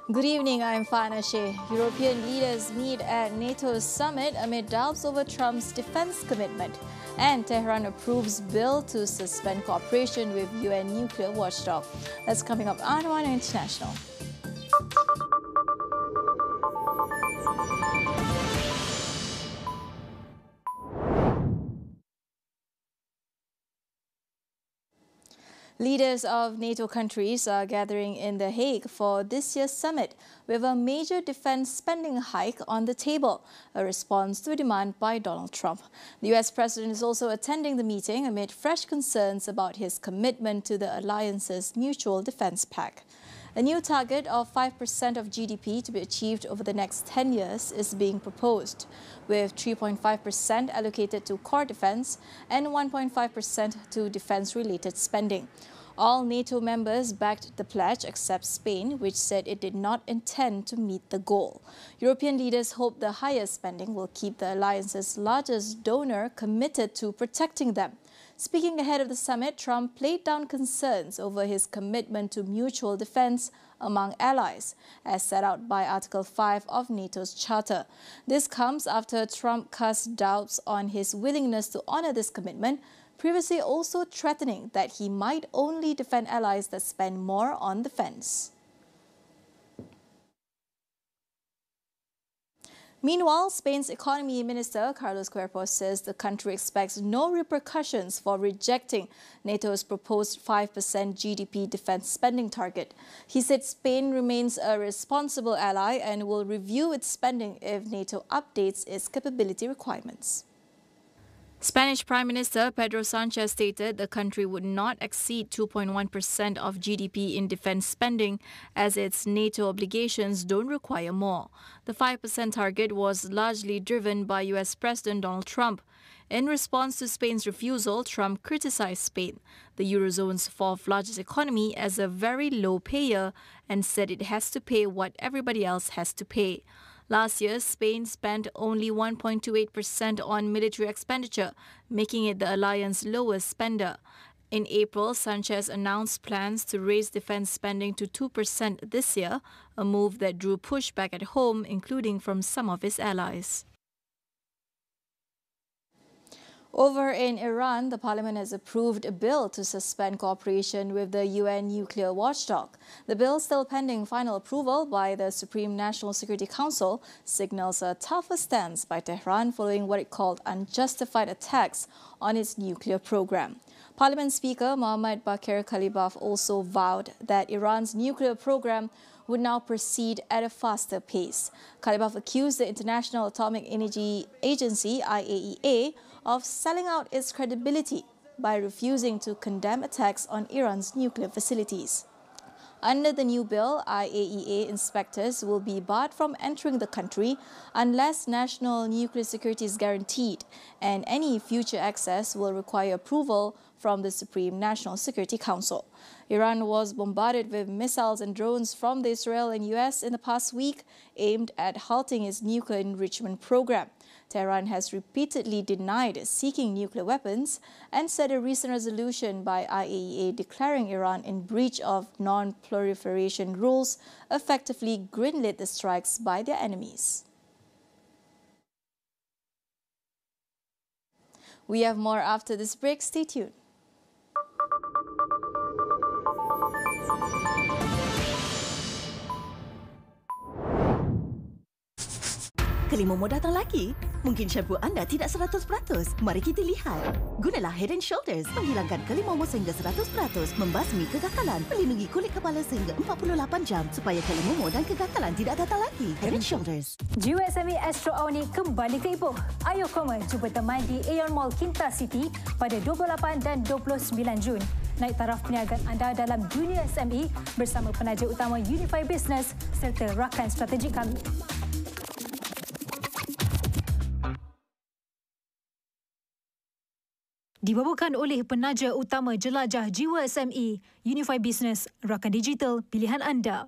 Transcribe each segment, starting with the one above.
Good evening, I'm Farhana Sheikh. European leaders meet at NATO Summit amid doubts over Trump's defense commitment. And Tehran approves bill to suspend cooperation with UN nuclear watchdog. That's coming up on AWANI International. Leaders of NATO countries are gathering in The Hague for this year's summit with a major defense spending hike on the table, a response to a demand by Donald Trump. The US president is also attending the meeting amid fresh concerns about his commitment to the alliance's mutual defense pact. A new target of 5% of GDP to be achieved over the next 10 years is being proposed, with 3.5% allocated to core defense and 1.5% to defense-related spending. All NATO members backed the pledge except Spain, which said it did not intend to meet the goal. European leaders hope the higher spending will keep the alliance's largest donor committed to protecting them. Speaking ahead of the summit, Trump played down concerns over his commitment to mutual defense among allies, as set out by Article 5 of NATO's Charter. This comes after Trump cast doubts on his willingness to honor this commitment, previously also threatening that he might only defend allies that spend more on defense. Meanwhile, Spain's Economy Minister Carlos Cuerpo says the country expects no repercussions for rejecting NATO's proposed 5% GDP defense spending target. He said Spain remains a responsible ally and will review its spending if NATO updates its capability requirements. Spanish Prime Minister Pedro Sanchez stated the country would not exceed 2.1% of GDP in defense spending as its NATO obligations don't require more. The 5% target was largely driven by US President Donald Trump. In response to Spain's refusal, Trump criticized Spain, the Eurozone's fourth largest economy, as a very low payer and said it has to pay what everybody else has to pay. Last year, Spain spent only 1.28% on military expenditure, making it the alliance's lowest spender. In April, Sanchez announced plans to raise defense spending to 2% this year, a move that drew pushback at home, including from some of his allies. Over in Iran, the parliament has approved a bill to suspend cooperation with the UN nuclear watchdog. The bill, still pending final approval by the Supreme National Security Council, signals a tougher stance by Tehran following what it called unjustified attacks on its nuclear program. Parliament Speaker Mohammad Bakir Kalibaf also vowed that Iran's nuclear program would now proceed at a faster pace. Kalibaf accused the International Atomic Energy Agency, IAEA, of selling out its credibility by refusing to condemn attacks on Iran's nuclear facilities. Under the new bill, IAEA inspectors will be barred from entering the country unless national nuclear security is guaranteed, and any future access will require approval from the Supreme National Security Council. Iran was bombarded with missiles and drones from the Israel and US in the past week, aimed at halting its nuclear enrichment program. Tehran has repeatedly denied seeking nuclear weapons and said a recent resolution by IAEA declaring Iran in breach of non-proliferation rules effectively greenlit the strikes by their enemies. We have more after this break. Stay tuned. Kelimomo datang lagi? Mungkin shampoo anda tidak 100%. Mari kita lihat. Gunalah Head & Shoulders menghilangkan kelimomo sehingga 100%, membasmi kegagalan, melindungi kulit kepala sehingga 48 jam supaya kelimomo dan kegagalan tidak datang lagi. Head & Shoulders. Jiwa SME Astro AWANI kembali ke ibuh. Ayo koma jumpa teman di Aeon Mall Kinta City pada 28 dan 29 Jun. Naik taraf perniagaan anda dalam dunia SME bersama penaja utama Unify Business serta rakan strategik kami. Dibawakan oleh penaja utama jelajah jiwa SME, Unify Business, rakan digital pilihan anda.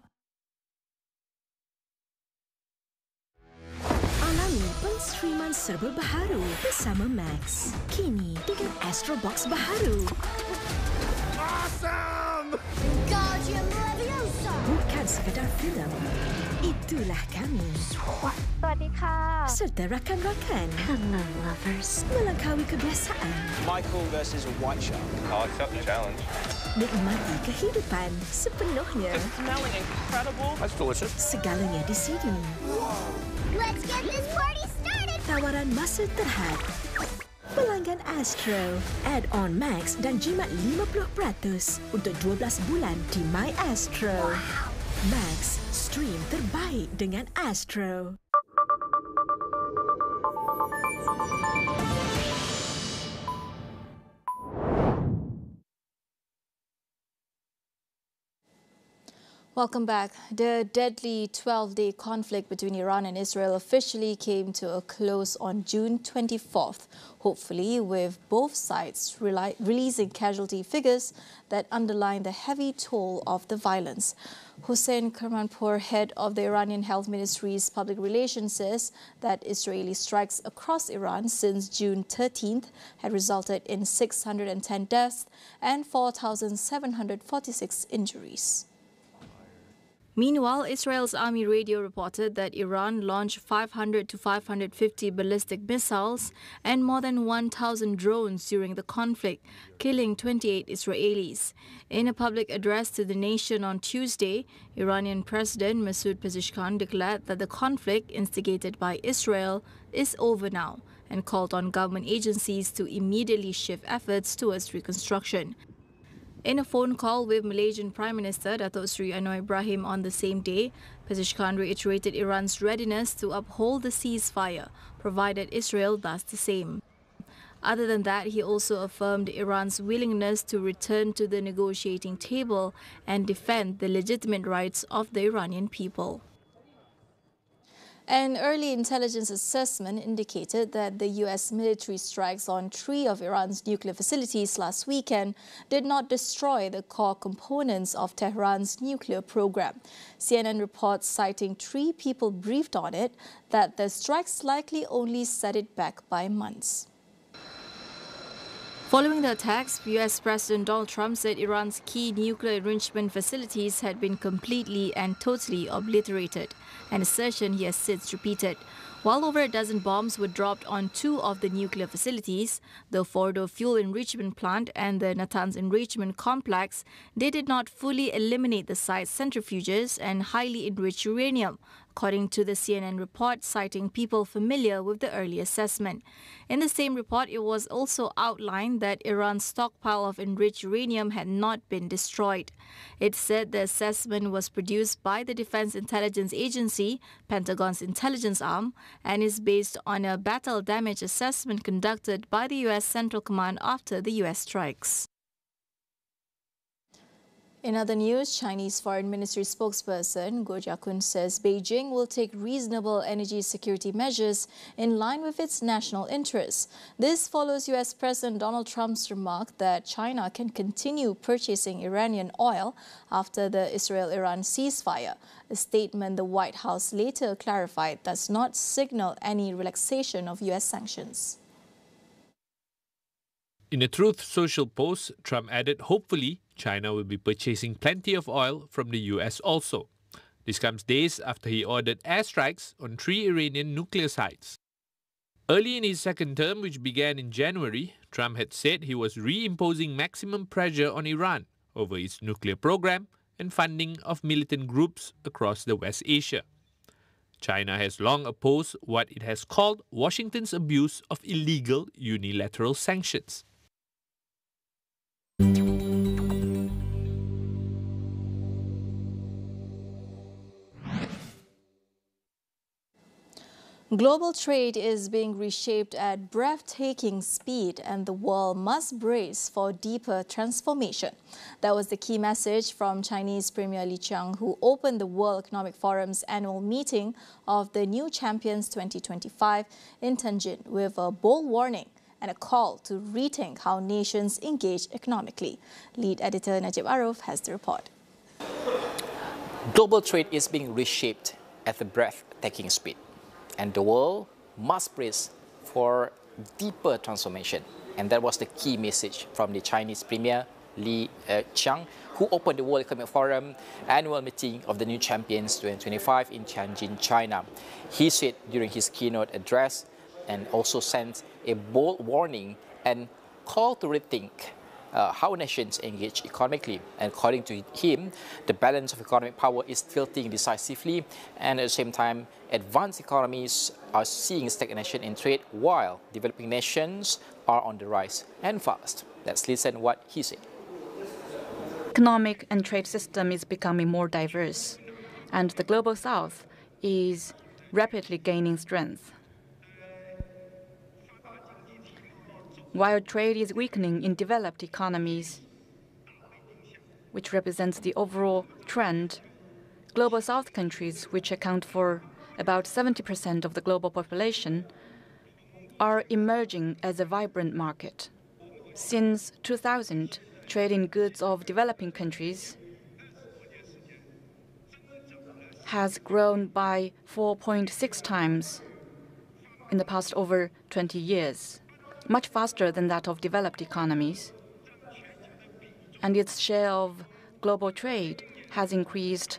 Alami penstreaman serba baharu bersama Max. Kini dengan Astro Box baharu. Awesome! Bukan sekadar filem. Itulah kami. สวัสดีค่ะ Serta rakan-rakan Hello lovers melangkaui kebiasaan. Michael versus a white shark. I'll accept the challenge. Nikmati kehidupan sepenuhnya. Smelling incredible. That's delicious. Segalanya di sini. Let's get this party started. Tawaran masa terhad. Pelanggan Astro, add-on Max dan jimat 50% untuk 12 bulan di My Astro. Max, stream terbaik dengan Astro. Welcome back. The deadly 12-day conflict between Iran and Israel officially came to a close on June 24th, hopefully with both sides releasing casualty figures that underline the heavy toll of the violence. Hossein Kermanpour, head of the Iranian Health Ministry's public relations, says that Israeli strikes across Iran since June 13th had resulted in 610 deaths and 4,746 injuries. Meanwhile, Israel's army radio reported that Iran launched 500 to 550 ballistic missiles and more than 1,000 drones during the conflict, killing 28 Israelis. In a public address to the nation on Tuesday, Iranian President Masoud Pezeshkian declared that the conflict instigated by Israel is over now and called on government agencies to immediately shift efforts towards reconstruction. In a phone call with Malaysian Prime Minister Datuk Seri Anwar Ibrahim on the same day, Pezeshkian reiterated Iran's readiness to uphold the ceasefire, provided Israel does the same. Other than that, he also affirmed Iran's willingness to return to the negotiating table and defend the legitimate rights of the Iranian people. An early intelligence assessment indicated that the U.S. military strikes on 3 of Iran's nuclear facilities last weekend did not destroy the core components of Tehran's nuclear program. CNN reports, citing 3 people briefed on it, that the strikes likely only set it back by months. Following the attacks, U.S. President Donald Trump said Iran's key nuclear enrichment facilities had been completely and totally obliterated, an assertion he has since repeated. While over a dozen bombs were dropped on 2 of the nuclear facilities, the Fordo fuel enrichment plant and the Natanz enrichment complex, they did not fully eliminate the site's centrifuges and highly enriched uranium, according to the CNN report, citing people familiar with the early assessment. In the same report, it was also outlined that Iran's stockpile of enriched uranium had not been destroyed. It said the assessment was produced by the Defense Intelligence Agency, Pentagon's intelligence arm, and is based on a battle damage assessment conducted by the U.S. Central Command after the U.S. strikes. In other news, Chinese Foreign Ministry spokesperson Guo Jiakun says Beijing will take reasonable energy security measures in line with its national interests. This follows U.S. President Donald Trump's remark that China can continue purchasing Iranian oil after the Israel-Iran ceasefire. A statement the White House later clarified does not signal any relaxation of U.S. sanctions. In a Truth Social post, Trump added, hopefully, China will be purchasing plenty of oil from the US also. This comes days after he ordered airstrikes on 3 Iranian nuclear sites. Early in his second term, which began in January, Trump had said he was reimposing maximum pressure on Iran over its nuclear program and funding of militant groups across the West Asia. China has long opposed what it has called Washington's abuse of illegal unilateral sanctions. Global trade is being reshaped at breathtaking speed, and the world must brace for deeper transformation. That was the key message from Chinese Premier Li Qiang, who opened the World Economic Forum's annual meeting of the New Champions 2025 in Tianjin with a bold warning and a call to rethink how nations engage economically. Lead editor Najib Arif has the report. Global trade is being reshaped at a breathtaking speed, and the world must brace for deeper transformation. And that was the key message from the Chinese Premier Li Qiang, who opened the World Economic Forum annual meeting of the New Champions 2025 in Tianjin, China. He said during his keynote address and also sent a bold warning and call to rethink how nations engage economically. And according to him, the balance of economic power is tilting decisively, and at the same time, advanced economies are seeing stagnation in trade while developing nations are on the rise and fast. Let's listen what he said. Economic and trade system is becoming more diverse, and the global south is rapidly gaining strength. While trade is weakening in developed economies, which represents the overall trend, global south countries, which account for about 70% of the global population, are emerging as a vibrant market. Since 2000, trade in goods of developing countries has grown by 4.6 times in the past over 20 years. Much faster than that of developed economies. And its share of global trade has increased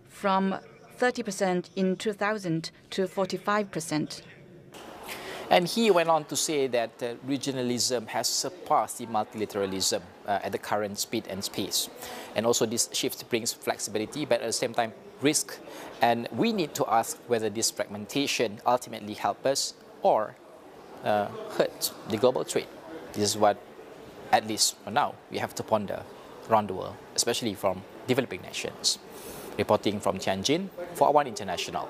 from 30% in 2000 to 45%. And he went on to say that regionalism has surpassed the multilateralism at the current speed and pace. And also this shift brings flexibility, but at the same time risk. And we need to ask whether this fragmentation ultimately helps us or hurt the global trade. This is what, at least for now, we have to ponder around the world, especially from developing nations. Reporting from Tianjin for AWANI International.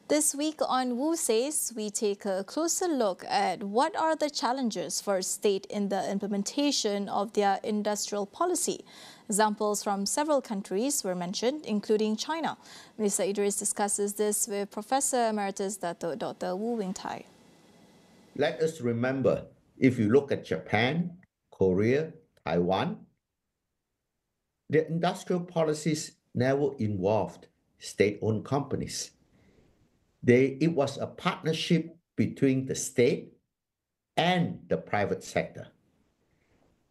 This week on Wu Says, we take a closer look at what are the challenges for state in the implementation of their industrial policy. Examples from several countries were mentioned, including China. Mr. Idris discusses this with Professor Emeritus Dr. Wu Wing-tai. Let us remember, if you look at Japan, Korea, Taiwan, their industrial policies never involved state-owned companies. It was a partnership between the state and the private sector,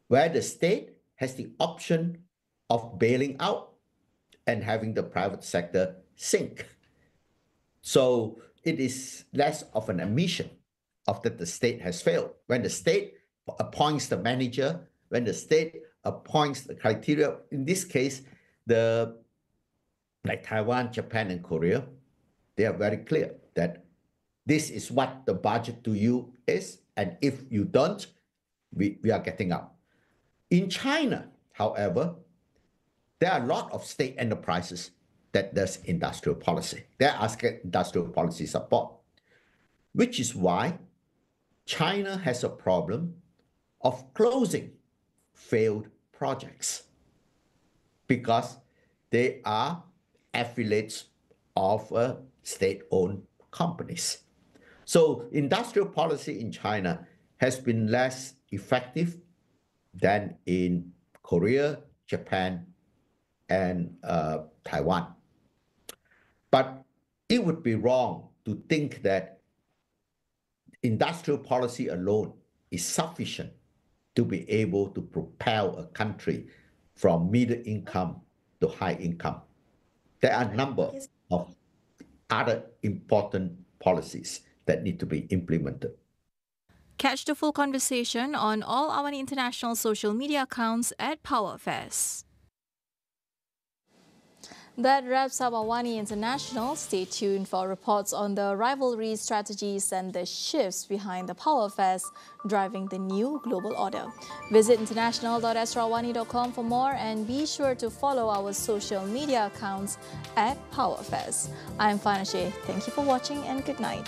where the state has the option of bailing out and having the private sector sink. So it is less of an admission of that the state has failed. When the state appoints the manager, when the state appoints the criteria, in this case, like Taiwan, Japan, and Korea, they are very clear that this is what the budget to you is, and if you don't, we are getting out. In China, however, there are a lot of state enterprises that does industrial policy. They are asking industrial policy support, which is why China has a problem of closing failed projects because they are affiliates of state-owned companies. So industrial policy in China has been less effective than in Korea, Japan, and Taiwan. But it would be wrong to think that industrial policy alone is sufficient to be able to propel a country from middle income to high income. There are a number of other important policies that need to be implemented. Catch the full conversation on all AWANI International social media accounts at PowerFest. That wraps up AWANI International. Stay tuned for reports on the rivalry strategies and the shifts behind the PowerFest driving the new global order. Visit international.astroawani.com for more and be sure to follow our social media accounts at PowerFest. I'm Farhana Sheikh. Thank you for watching and good night.